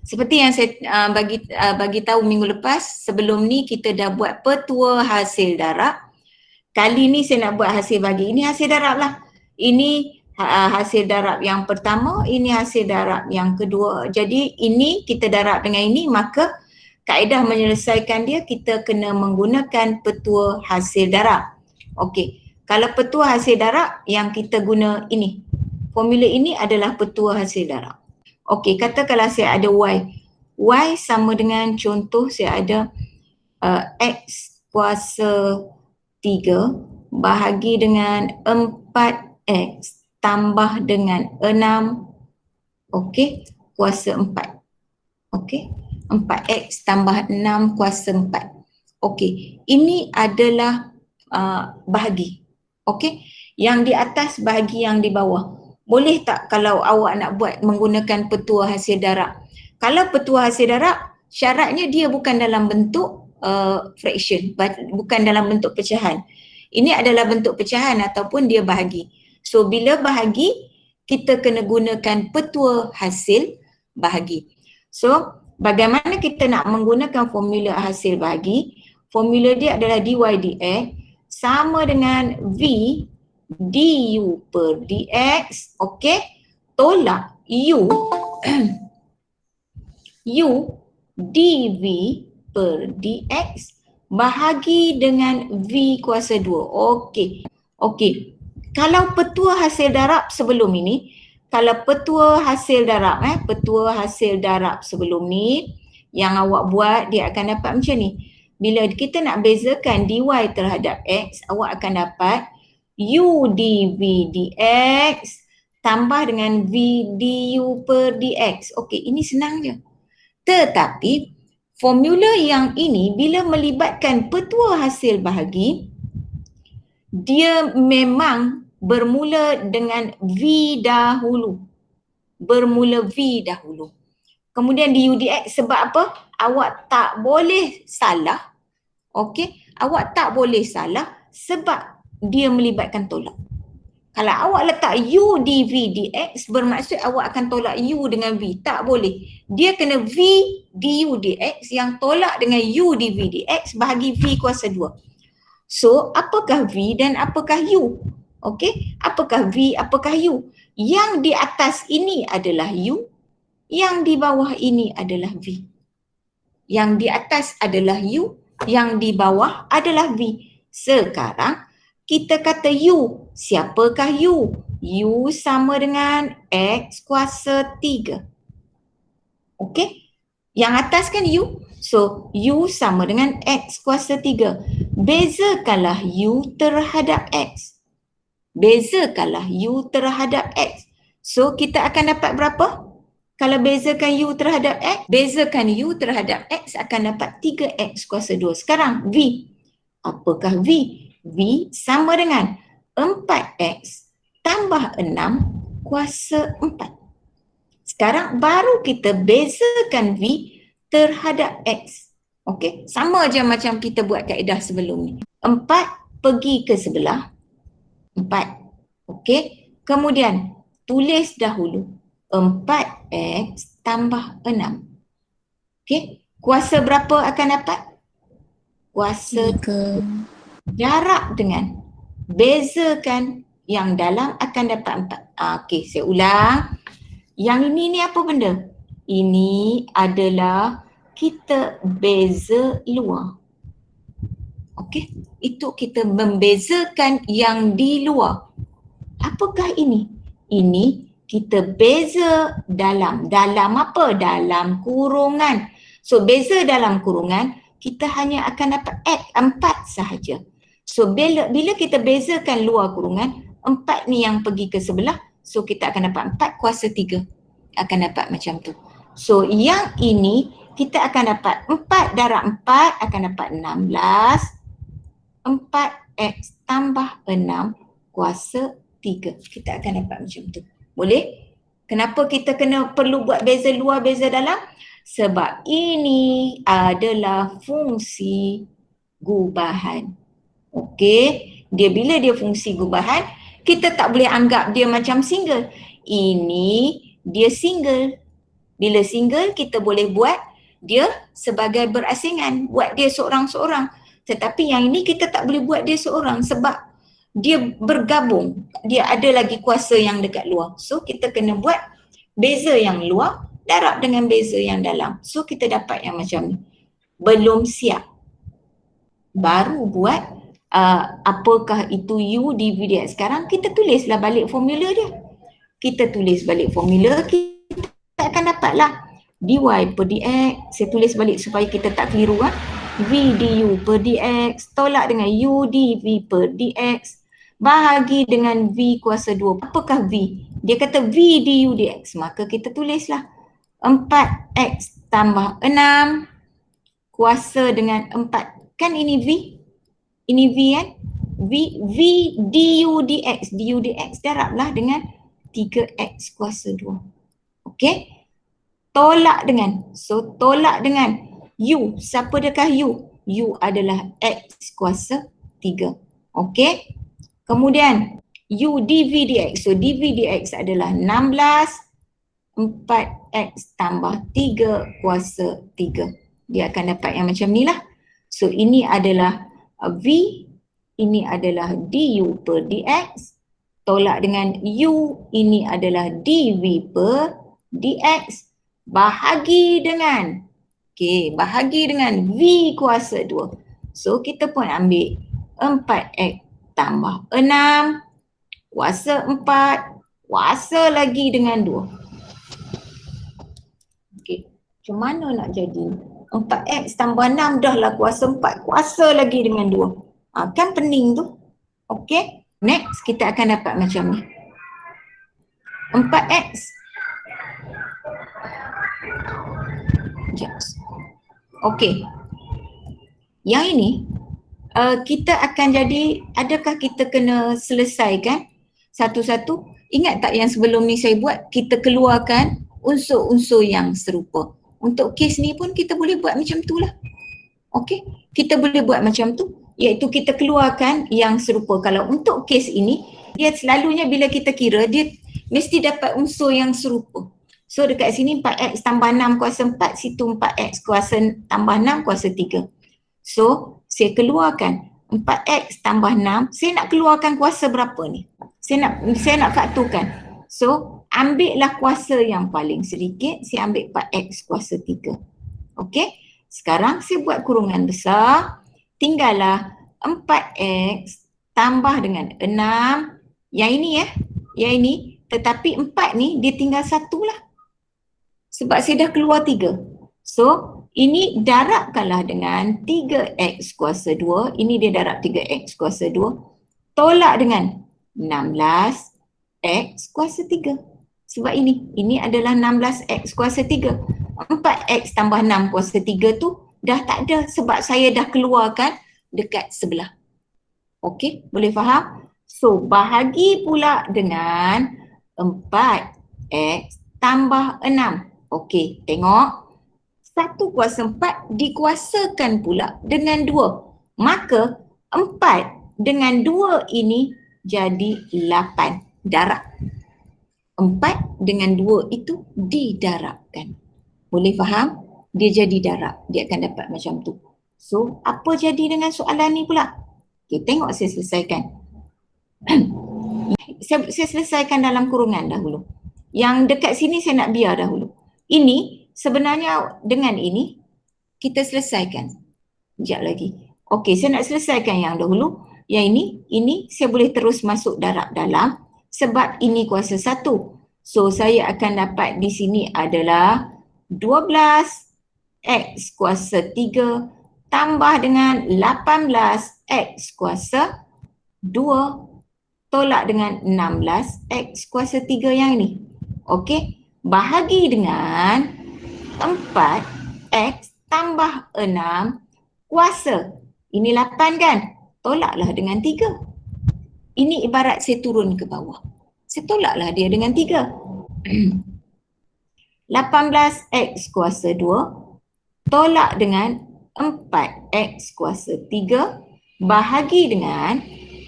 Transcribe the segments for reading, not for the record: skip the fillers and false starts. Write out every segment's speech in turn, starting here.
Seperti yang saya bagi tahu minggu lepas, sebelum ni kita dah buat petua hasil darab. Kali ni saya nak buat hasil bagi. Ini hasil darab lah. Ini hasil darab yang pertama, ini hasil darab yang kedua. Jadi ini kita darab dengan ini, maka kaedah menyelesaikan dia kita kena menggunakan petua hasil darab. Okey, kalau petua hasil darab yang kita guna ini. Formula ini adalah petua hasil darab. Okey, katakanlah saya ada Y. Y sama dengan contoh saya ada X kuasa 3 bahagi dengan 4X tambah dengan 6, okey, kuasa 4. Okey, 4X tambah 6 kuasa 4. Okey, ini adalah bahagi. Okey, yang di atas bahagi yang di bawah. Boleh tak kalau awak nak buat menggunakan petua hasil darab? Kalau petua hasil darab, syaratnya dia bukan dalam bentuk fraction, bukan dalam bentuk pecahan. Ini adalah bentuk pecahan ataupun dia bahagi. So bila bahagi, kita kena gunakan petua hasil bahagi. So bagaimana kita nak menggunakan formula hasil bahagi? Formula dia adalah dy dx sama dengan v du per dx, okey, tolak u u dv per dx bahagi dengan v kuasa 2. Okey. Okey. Kalau petua hasil darab sebelum ini, kalau petua hasil darab petua hasil darab sebelum ni yang awak buat, dia akan dapat macam ni. Bila kita nak bezakan dy terhadap x, awak akan dapat u dv dx tambah dengan v du per dx. Okey, ini senang je. Tetapi formula yang ini bila melibatkan petua hasil bahagi, dia memang bermula dengan v dahulu. Bermula v dahulu. Kemudian du dx sebab apa? Awak tak boleh salah. Okey, awak tak boleh salah sebab dia melibatkan tolak. Kalau awak letak u dv dx bermaksud awak akan tolak u dengan v. Tak boleh. Dia kena v du dx yang tolak dengan u dv dx bahagi v kuasa 2. So, apakah v dan apakah u? Okey, apakah v, apakah u? Yang di atas ini adalah u, yang di bawah ini adalah v. Yang di atas adalah u, yang di bawah adalah v. Sekarang kita kata u. Siapakah u? U sama dengan x kuasa 3. Okey? Yang atas kan u. So, u sama dengan x kuasa 3. Bezakanlah u terhadap x. Bezakanlah u terhadap x. So, kita akan dapat berapa? Kalau bezakan u terhadap x, bezakan u terhadap x akan dapat 3x kuasa 2. Sekarang v. Apakah v? V sama dengan 4x tambah 6 kuasa 4. Sekarang baru kita bezakan v terhadap x. Okey, sama je macam kita buat kaedah sebelum ni. 4 pergi ke sebelah 4. Okey, kemudian tulis dahulu 4x tambah 6. Okey, kuasa berapa akan dapat? Kuasa 3. Jarak dengan bezakan yang dalam akan dapat 4. Okey, saya ulang. Yang ini ni apa benda? Ini adalah kita beza luar. Okey, itu kita membezakan yang di luar. Apakah ini? Ini kita beza dalam. Dalam apa? Dalam kurungan. So, beza dalam kurungan, kita hanya akan dapat X 4 sahaja. So bila kita bezakan luar kurungan, 4 ni yang pergi ke sebelah, so kita akan dapat 4 kuasa 3. Akan dapat macam tu. So yang ini kita akan dapat 4 darab 4 akan dapat 16. 4x tambah 6 kuasa 3. Kita akan dapat macam tu. Boleh? Kenapa kita perlu buat beza luar, beza dalam? Sebab ini adalah fungsi gubahan. Okey, bila dia fungsi gubahan, kita tak boleh anggap dia macam single. Ini dia single. Bila single kita boleh buat dia sebagai berasingan, buat dia seorang-seorang. Tetapi yang ini kita tak boleh buat dia seorang sebab dia bergabung. Dia ada lagi kuasa yang dekat luar. So kita kena buat beza yang luar darab dengan beza yang dalam. So kita dapat yang macam ni. Belum siap. Baru buat apakah itu U dv/dx. Sekarang kita tulislah balik formula dia. Kita tulis balik formula, kita akan dapatlah dy per dx. Saya tulis balik supaya kita tak keliru v du per dx tolak dengan u dv per dx bahagi dengan v kuasa 2. Apakah v? Dia kata v du dx. Maka kita tulislah 4x tambah 6 kuasa dengan 4. Kan ini v? Ini v kan? V du dx. Du dx darablah dengan 3x kuasa 2. Okey? Tolak dengan. So tolak dengan u. Siapa dekah u? U adalah x kuasa 3. Okey? Kemudian u dv dx. So dv dx adalah 16 4x tambah 3 kuasa 3. Dia akan dapat yang macam ni lah. So ini adalah v, ini adalah du per dx. Tolak dengan u, ini adalah dv per dx. Bahagi dengan, bahagi dengan v kuasa 2. So kita pun ambil 4x tambah 6 kuasa 4 kuasa lagi dengan 2. Macam mana nak jadi? 4x tambah 6 dah lah kuasa 4 kuasa lagi dengan 2. Kan pening tu. Okey. Next kita akan dapat macam ni. 4x. Okey. Yang ini kita akan jadi, adakah kita kena selesaikan satu-satu? Ingat tak yang sebelum ni saya buat, kita keluarkan unsur-unsur yang serupa. Untuk kes ni pun kita boleh buat macam tu lah. Okey, kita boleh buat macam tu, iaitu kita keluarkan yang serupa. Kalau untuk kes ini, dia selalunya bila kita kira, dia mesti dapat unsur yang serupa. So dekat sini 4x tambah 6 kuasa 4, situ 4x kuasa tambah 6 kuasa 3. So saya keluarkan 4x tambah 6, saya nak keluarkan kuasa berapa ni? Saya nak fakturkan. So ambillah kuasa yang paling sedikit, saya ambil 4x kuasa 3. Okey? Sekarang saya buat kurungan besar, tinggallah 4x tambah dengan 6, yang ini yang ini, tetapi 4 ni dia tinggal 1 lah. Sebab saya dah keluar 3. So ini darabkanlah dengan 3x kuasa 2, ini dia darab 3x kuasa 2, tolak dengan 16x kuasa 3. Sebab ini adalah 16x kuasa 3. 4x tambah 6 kuasa 3 tu dah tak ada sebab saya dah keluarkan dekat sebelah. Okey, boleh faham? So bahagi pula dengan 4x tambah 6. Okey, tengok. 1 kuasa 4 dikuasakan pula dengan 2. Maka 4 dengan 2 ini jadi 8. Darab. 4 dengan 2 itu didarabkan. Boleh faham? Dia jadi darab. Dia akan dapat macam tu. So, apa jadi dengan soalan ni pula? Okay, tengok saya selesaikan. saya selesaikan dalam kurungan dahulu. Yang dekat sini saya nak biar dahulu. Ini sebenarnya dengan ini kita selesaikan. Sekejap lagi. Okey, saya nak selesaikan yang dahulu. Yang ini saya boleh terus masuk darab dalam sebab ini kuasa 1. So, saya akan dapat di sini adalah 12x kuasa 3 tambah dengan 18x kuasa 2 tolak dengan 16x kuasa 3 yang ini. Okey, bahagi dengan 4x tambah 6 kuasa. Ini 8 kan? Tolaklah dengan 3. Ini ibarat saya turun ke bawah. Saya tolaklah dia dengan 3. 18x kuasa 2 tolak dengan 4x kuasa 3 bahagi dengan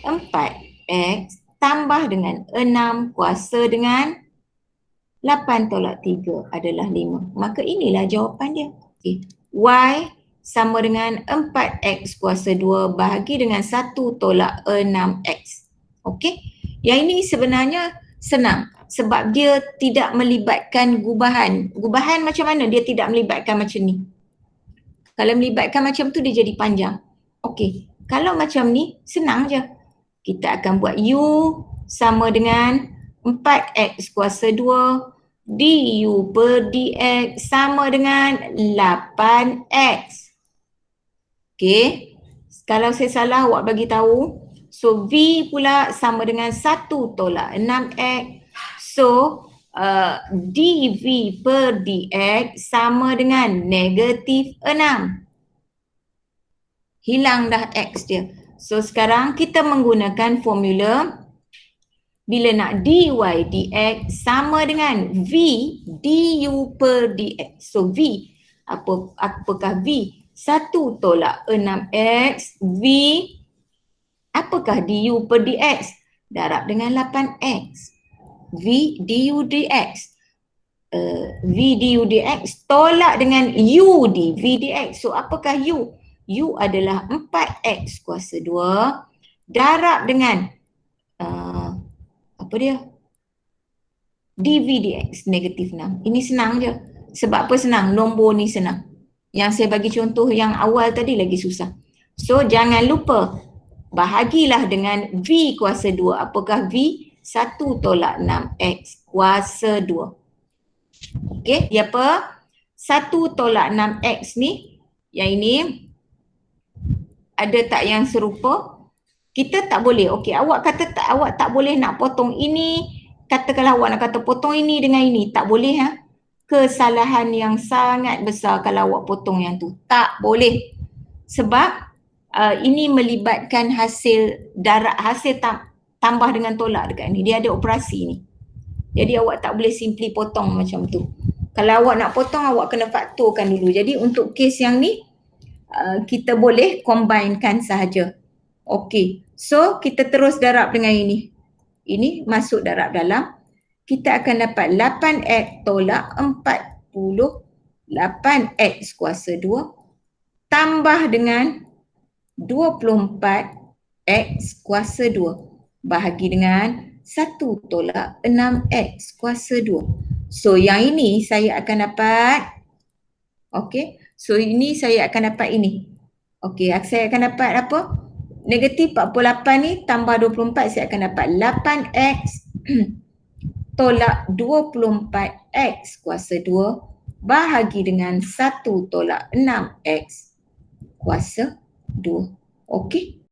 4x tambah dengan 6 kuasa dengan 8 tolak 3 adalah 5. Maka inilah jawapan dia. Okay. Y sama dengan 4x kuasa 2 bahagi dengan 1 tolak 6x. Okey. Yang ini sebenarnya senang sebab dia tidak melibatkan gubahan. Gubahan macam mana? Dia tidak melibatkan macam ni. Kalau melibatkan macam tu dia jadi panjang. Okey. Kalau macam ni senang je. Kita akan buat U sama dengan 4x kuasa 2 du per dx sama dengan 8x. Okey. Kalau saya salah awak bagi tahu. So V pula sama dengan 1 tolak 6x. So dv per dx sama dengan negatif 6. Hilang dah x dia. So sekarang kita menggunakan formula bila nak dy dx sama dengan v du per dx. So v apakah v? 1 tolak 6x. V apakah du per dx? Darab dengan 8x. V du dx. V du dx tolak dengan u dv dx. So apakah u? U adalah 4x kuasa 2 darab dengan apa dia? dv dx negatif 6. Ini senang je. Sebab apa senang? Nombor ni senang. Yang saya bagi contoh yang awal tadi lagi susah. So jangan lupa bahagilah dengan v kuasa 2. Apakah v? 1 tolak 6x kuasa 2. Okey, dia apa? 1 tolak 6x ni, yang ini ada tak yang serupa? Kita tak boleh. Okey, awak kata tak, awak tak boleh nak potong ini. Katakanlah awak nak kata potong ini dengan ini. Tak boleh ha? Kesalahan yang sangat besar kalau awak potong yang tu. Tak boleh. Sebab ini melibatkan hasil darab, hasil tambah dengan tolak dekat ni. Dia ada operasi ni. Jadi awak tak boleh simply potong macam tu. Kalau awak nak potong, awak kena faktorkan dulu. Jadi untuk kes yang ni, kita boleh combinekan sahaja. Okey. So kita terus darab dengan ini. Ini masuk darab dalam. Kita akan dapat 8x tolak 40. 8x kuasa 2 tambah dengan 24x kuasa 2 bahagi dengan 1 tolak 6x kuasa 2. So yang ini saya akan dapat, okey. So ini saya akan dapat ini. Okey, saya akan dapat apa? Negatif 48 ni tambah 24, saya akan dapat 8x tolak 24x kuasa 2 bahagi dengan 1 tolak 6x kuasa 2. Okey.